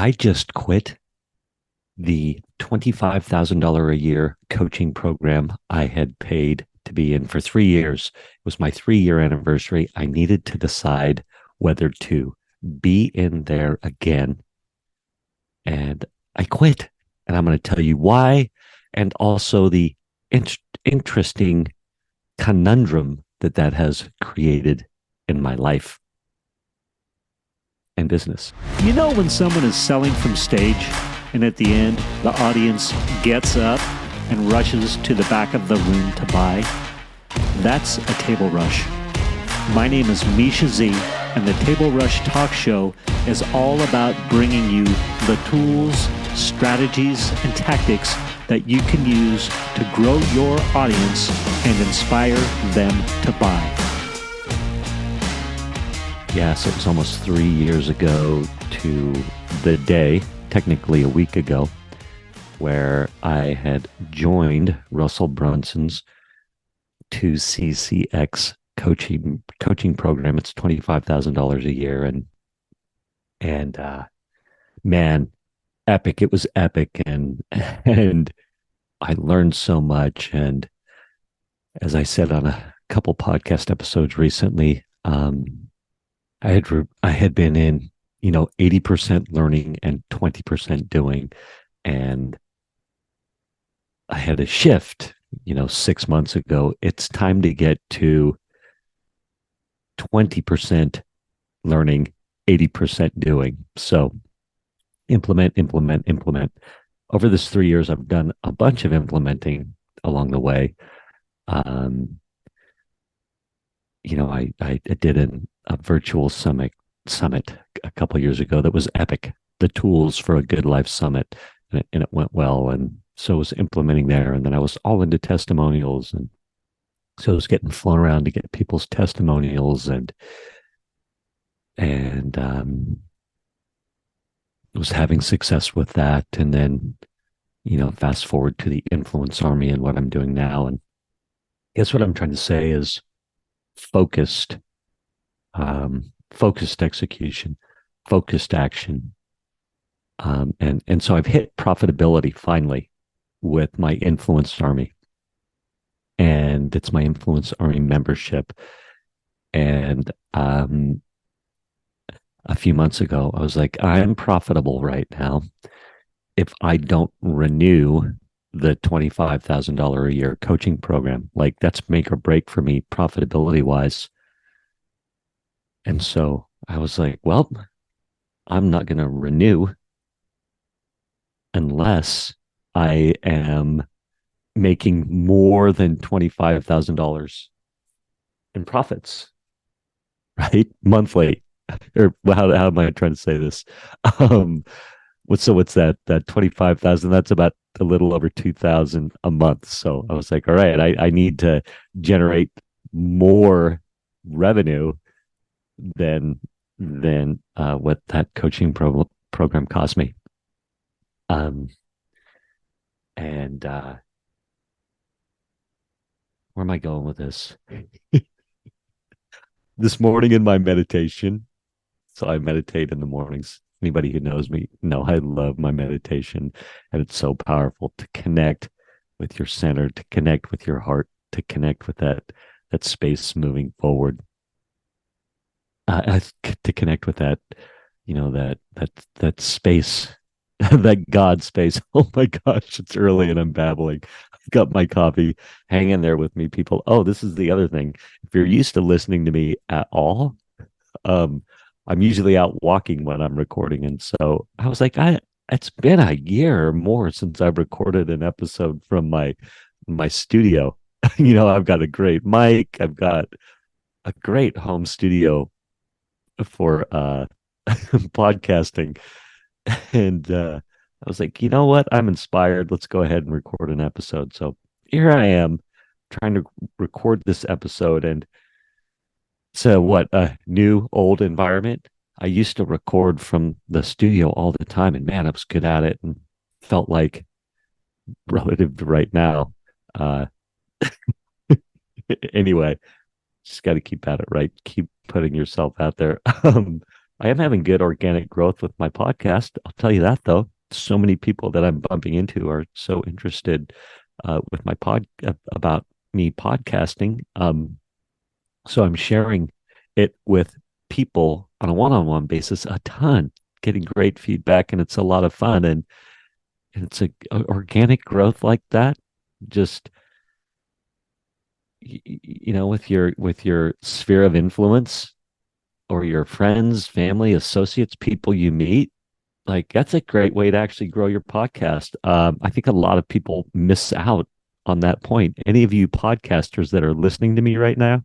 I just quit the $25,000 a year coaching program I had paid to be in for 3 years. It was my 3 year anniversary. I needed to decide whether to be in there again. And I quit. And I'm going to tell you why, and also the interesting conundrum that has created in my life and business. You know when someone is selling from stage and at the end the audience gets up and rushes to the back of the room to buy? That's a table rush. My name is Mischa Z, and the Table Rush Talk Show is all about bringing you the tools, strategies, and tactics that you can use to grow your audience and inspire them to buy. Yeah, so it was almost 3 years ago to the day, technically a week ago, where I had joined Russell Brunson's 2CCX coaching program. It's $25,000 a year, and man, epic! It was epic, and I learned so much. And as I said on a couple podcast episodes recently, I had been in 80% learning and 20% doing, and I had a shift 6 months ago. It's time to get to 20% learning, 80% doing. So implement. Over this 3 years, I've done a bunch of implementing along the way. I did a virtual summit a couple years ago that was epic. The Tools for a Good Life Summit, and it went well. And so I was implementing there, and then I was all into testimonials, and so I was getting flown around to get people's testimonials, and was having success with that. And then fast forward to the Influence Army and what I'm doing now. And I guess what I'm trying to say is focused execution, focused action. And so I've hit profitability finally with my Influence Army. And it's my Influence Army membership. And a few months ago, I was like, I'm profitable right now. If I don't renew the $25,000 a year coaching program, like that's make or break for me profitability wise. And so I was like, well, I'm not going to renew unless I am making more than $25,000 in profits, right? Monthly. Or how am I trying to say this? What's that? That 25,000, that's about a little over 2,000 a month. So I was like, all right, I need to generate more revenue than what that coaching program cost me. And where am I going with this? This morning in my meditation, so I meditate in the mornings. Anybody who knows me know I love my meditation, and it's so powerful to connect with your center, to connect with your heart, to connect with that space moving forward, to connect with that, that space, that God space. Oh my gosh, it's early and I'm babbling. I've got my coffee. Hang in there with me, people. Oh, this is the other thing. If you're used to listening to me at all, I'm usually out walking when I'm recording. And so I was like, it's been a year or more since I've recorded an episode from my studio. I've got a great mic. I've got a great home studio for podcasting. And I was like, you know what? I'm inspired. Let's go ahead and record an episode. So here I am trying to record this episode. And so what, a new old environment. I used to record from the studio all the time, and man, I was good at it and felt like relative to right now. Anyway, just got to keep at it, right? Keep putting yourself out there. I am having good organic growth with my podcast. I'll tell you that though. So many people that I'm bumping into are so interested with my about me podcasting. So I'm sharing it with people on a one-on-one basis a ton, getting great feedback, and it's a lot of fun. And it's a organic growth like that. Just with your sphere of influence or your friends, family, associates, people you meet, like that's a great way to actually grow your podcast. I think a lot of people miss out on that point. Any of you podcasters that are listening to me right now,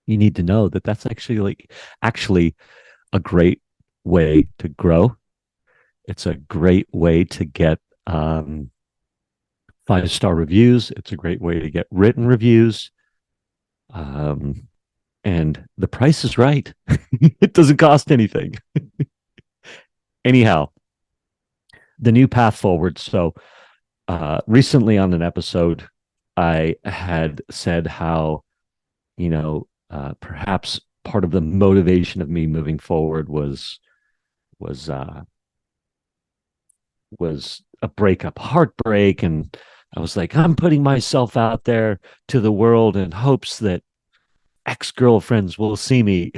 you need to know that that's actually a great way to grow. It's a great way to get 5-star reviews. It's a great way to get written reviews. Um, and the price is right. It doesn't cost anything. Anyhow, the new path forward. So, recently on an episode, I had said how, perhaps part of the motivation of me moving forward was uh, was a breakup, heartbreak, and I was like, I'm putting myself out there to the world in hopes that ex-girlfriends will see me.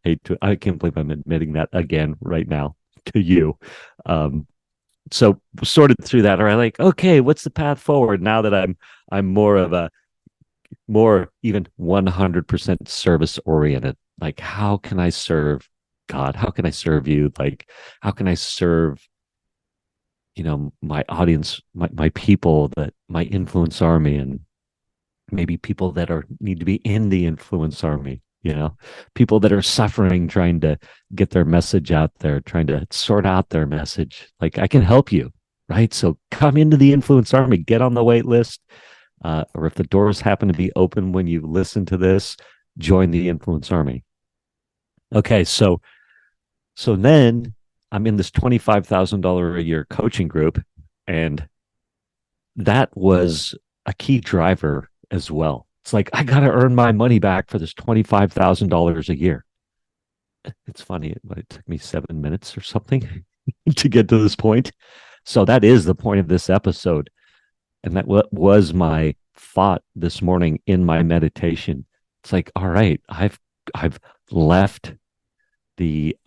I can't believe I'm admitting that again right now to you. Um, so sorted through that. Or I like, okay, what's the path forward now that I'm more of a more even 100% service oriented? Like, how can I serve God? How can I serve you? Like, how can I serve my audience, my people, that my influence army, and maybe people that are need to be in the influence army, people that are suffering, trying to get their message out there, trying to sort out their message. Like, I can help you, right? So come into the influence army, get on the wait list, or if the doors happen to be open when you listen to this, join the influence army. Okay, so then I'm in this $25,000 a year coaching group, and that was a key driver as well. It's like, I got to earn my money back for this $25,000 a year. It's funny. It took me 7 minutes or something to get to this point. So that is the point of this episode. And that was my thought this morning in my meditation. It's like, all right, I've left the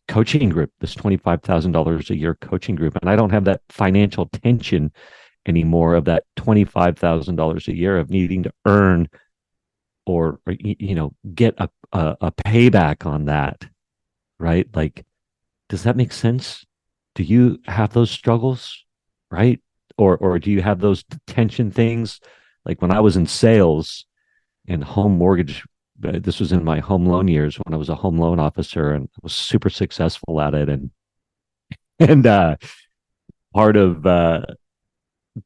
coaching group, this $25,000 a year coaching group, and I don't have that financial tension anymore of that $25,000 a year of needing to earn or get a payback on that, right? Like, does that make sense? Do you have those struggles, right? Or do you have those tension things? Like when I was in sales and home mortgage, this was in my home loan years when I was a home loan officer, and I was super successful at it. And part of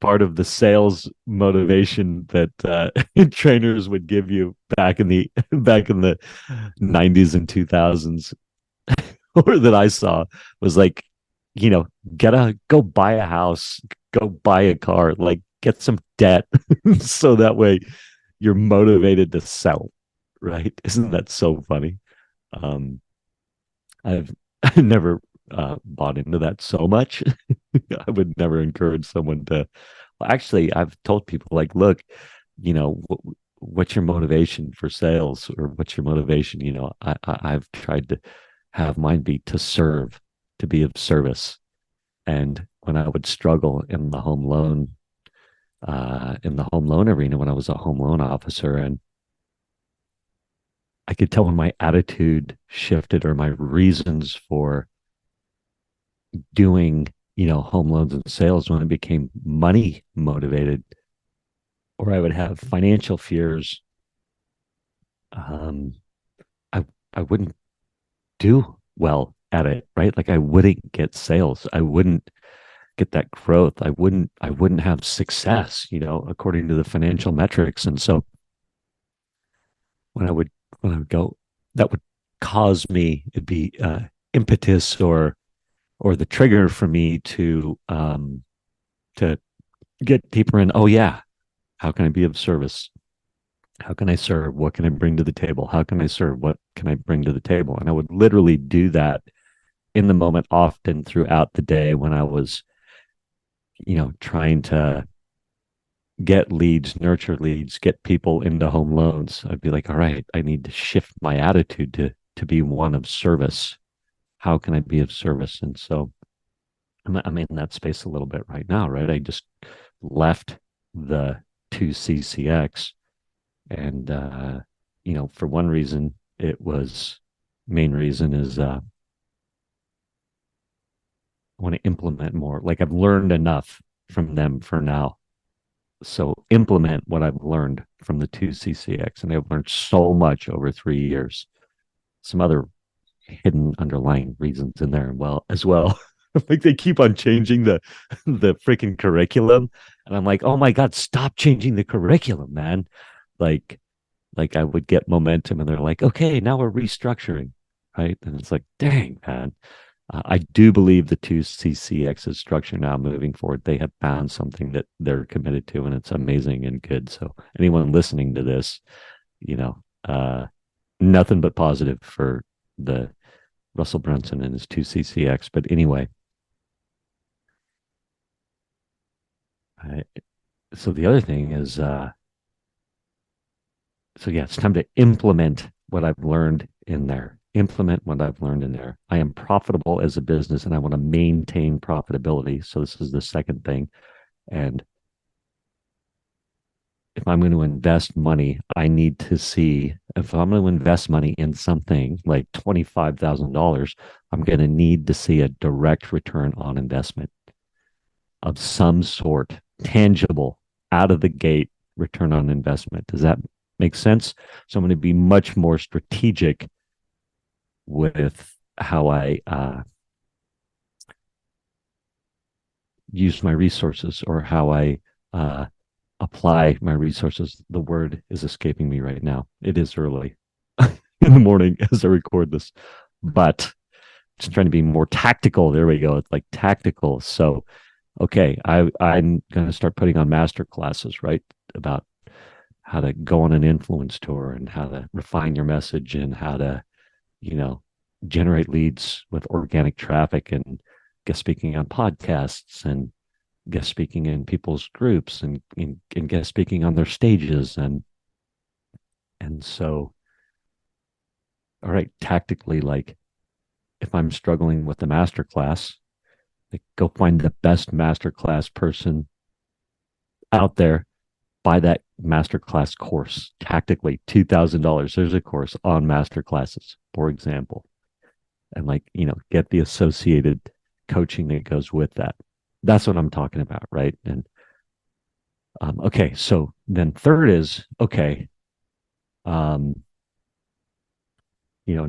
part of the sales motivation that trainers would give you back in the 90s and 2000s, or that I saw, was like, go buy a house, go buy a car, like get some debt so that way you're motivated to sell, right? Isn't that so funny? Um, I've I've never bought into that so much. I would never encourage someone to. Well, actually, I've told people like, look, what's your motivation for sales, or what's your motivation? I've tried to have mine be to serve, to be of service. And when I would struggle in the home loan arena, when I was a home loan officer, and I could tell when my attitude shifted or my reasons for doing, home loans and sales, when it became money motivated, or I would have financial fears, um, I I wouldn't do well at it, right? Like I wouldn't get sales. I wouldn't get that growth. I wouldn't have success, according to the financial metrics. And so when I would when I would go, that would cause me, it'd be impetus or the trigger for me to get deeper in. Oh yeah, how can I be of service? How can I serve? What can I bring to the table? How can I serve? What can I bring to the table? And I would literally do that in the moment often throughout the day when I was, trying to get leads, nurture leads, get people into home loans. I'd be like, all right, I need to shift my attitude to be one of service. How can I be of service? And so I'm in that space a little bit right now, right? I just left the 2CCX and for one reason, it was main reason is I want to implement more. Like I've learned enough from them for now. So implement what I've learned from the 2CCX. And I've learned so much over 3 years. Some other hidden underlying reasons in there well as well. Like they keep on changing the freaking curriculum. And I'm like, oh my God, stop changing the curriculum, man. Like I would get momentum and they're like, okay, now we're restructuring. Right. And it's like, dang, man. I do believe the 2CCX's structure now moving forward, they have found something that they're committed to, and it's amazing and good. So, anyone listening to this, you know, uh, nothing but positive for the Russell Brunson and his 2CCX. But anyway, I, so the other thing is, so yeah, it's time to implement what I've learned in there. Implement what I've learned in there. I am profitable as a business and I want to maintain profitability. So this is the second thing. And if I'm going to invest money, I need to see if I'm going to invest money in something like $25,000, I'm going to need to see a direct return on investment of some sort, tangible, out of the gate return on investment. Does that make sense? So I'm going to be much more strategic with how I use my resources or how I apply my resources. The word is escaping me right now. It is early in the morning as I record this, but just trying to be more tactical. There we go. It's like tactical. So, okay, I'm going to start putting on master classes, right? About how to go on an influence tour and how to refine your message and how to, you know, generate leads with organic traffic and guest speaking on podcasts and guest speaking in people's groups and guest speaking on their stages and so all right, tactically, like if I'm struggling with the master class, like go find the best master class person out there, buy that master class course tactically. $2,000, there's a course on master classes, for example, and like get the associated coaching that goes with that. That's what I'm talking about, right? And okay, so then third is okay.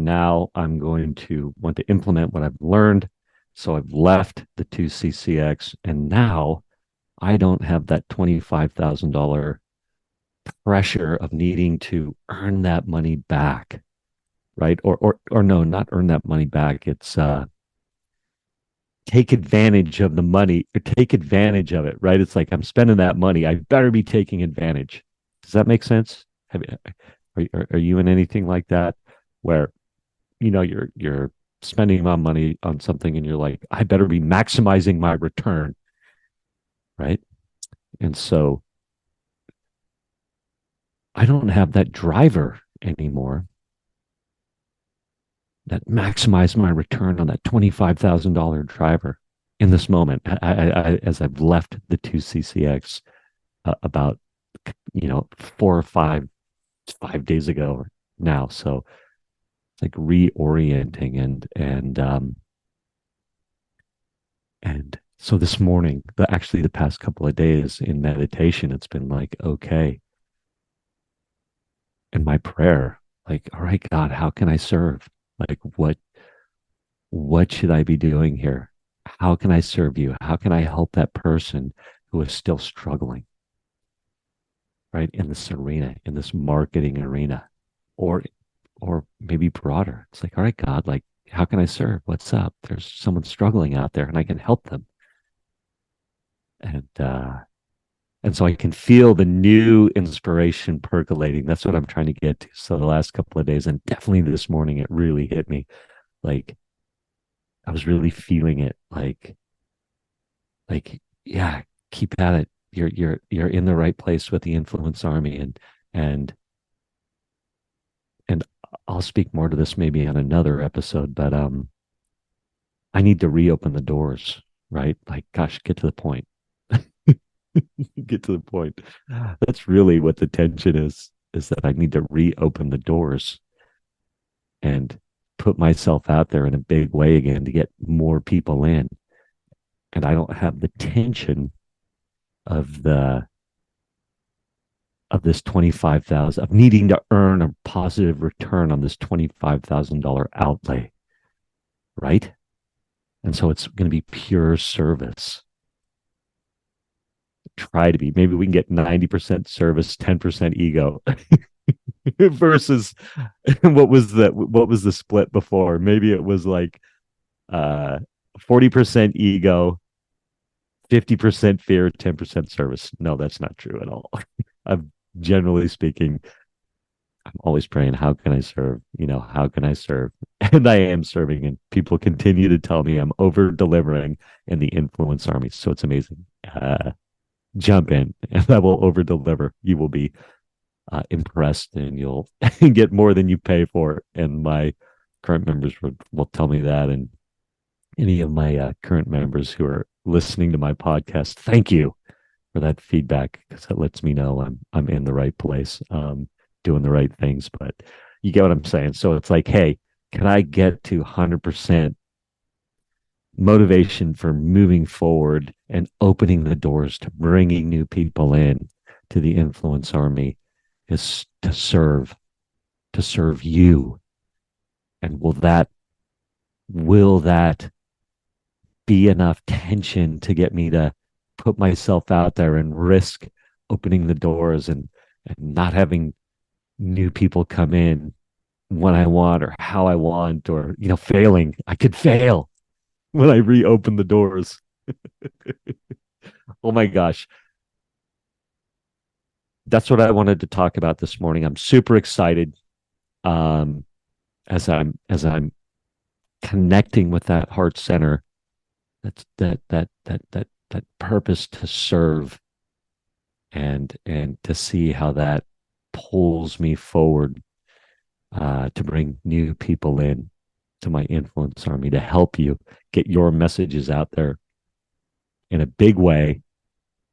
Now I'm going to want to implement what I've learned. So I've left the 2CCX, and now I don't have that $25,000 pressure of needing to earn that money back, right? Or no, not earn that money back. It's take advantage of the money or take advantage of it, right? It's like I'm spending that money. I better be taking advantage. Does that make sense? Are you in anything like that where you're spending my money on something and you're like, I better be maximizing my return, right? And so I don't have that driver anymore that maximize my return on that $25,000 driver in this moment. As I've left the 2CCX about 4 or 5 days ago now, so it's like reorienting and so this morning, actually the past couple of days in meditation, it's been like, okay, in my prayer, like, all right, God, how can I serve? Like, what should I be doing here? How can I serve you? How can I help that person who is still struggling, right? In this arena, in this marketing arena, or maybe broader. It's like, all right, God, like, how can I serve? What's up? There's someone struggling out there and I can help them. And And so I can feel the new inspiration percolating. That's what I'm trying to get to. So the last couple of days, and definitely this morning, it really hit me. Like I was really feeling it. Yeah, keep at it. You're in the right place with the Influence Army, and and I'll speak more to this maybe on another episode. But I need to reopen the doors. Right? Like, gosh, get to the point. Get to the point. That's really what the tension is that I need to reopen the doors and put myself out there in a big way again to get more people in. And I don't have the tension of this 25,000 of needing to earn a positive return on this $25,000 outlay. Right? And so it's going to be pure service. Try to be. Maybe we can get 90% service, 10% ego versus what was the split before? Maybe it was like 40% ego, 50% fear, 10% service. No, that's not true at all. I'm generally speaking, I'm always praying, how can I serve? How can I serve? And I am serving, and people continue to tell me I'm over delivering in the Influence Army. So it's amazing. Jump in, and I will over deliver. You will be impressed, and you'll get more than you pay for. And my current members will tell me that, and any of my current members who are listening to my podcast, thank you for that feedback, because it lets me know I'm in the right place, doing the right things. But you get what I'm saying. So it's like, hey, can I get to 100% motivation for moving forward and opening the doors to bringing new people in to the Influence Army is to serve you. And will that be enough tension to get me to put myself out there and risk opening the doors and not having new people come in when I want or how I want, or failing? I could fail when I reopen the doors. Oh my gosh. That's what I wanted to talk about this morning. I'm super excited as I'm connecting with that heart center. That's that purpose to serve, and to see how that pulls me forward to bring new people in to my Influence Army, to help you get your messages out there in a big way,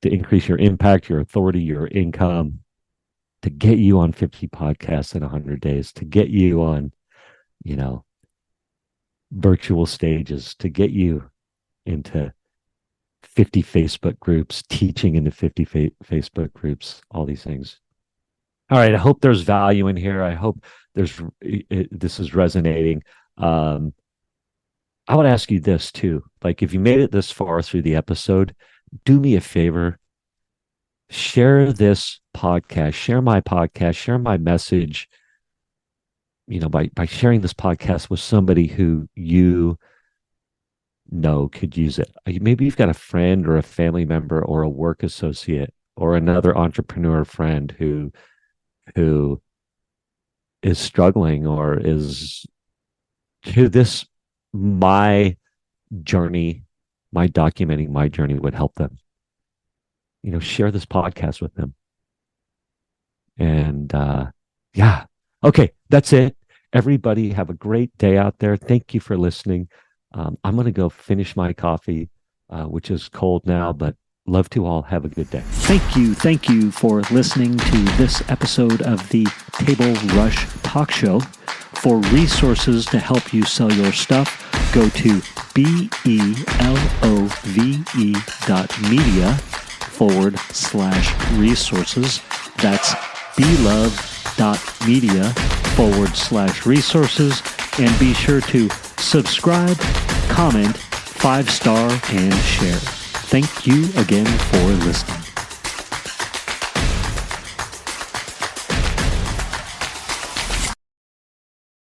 to increase your impact, your authority, your income, to get you on 50 podcasts in 100 days, to get you on, virtual stages, to get you into 50 Facebook groups, teaching into 50 Facebook groups, all these things. All right. I hope there's value in here. I hope this is resonating. I would ask you this too. Like, if you made it this far through the episode, do me a favor, share this podcast, share my podcast, share my message, by sharing this podcast with somebody who could use it. Maybe you've got a friend or a family member or a work associate or another entrepreneur friend who is struggling, or is to this, my journey, my documenting my journey would help them. Share this podcast with them. And yeah. Okay, that's it. Everybody have a great day out there. Thank you for listening. I'm going to go finish my coffee, which is cold now, but love to all. Have a good day. Thank you for listening to this episode of the Table Rush Talk Show. For resources to help you sell your stuff, go to belove.media/resources. That's belove.media/resources. And be sure to subscribe, comment, 5-star, and share. Thank you again for listening.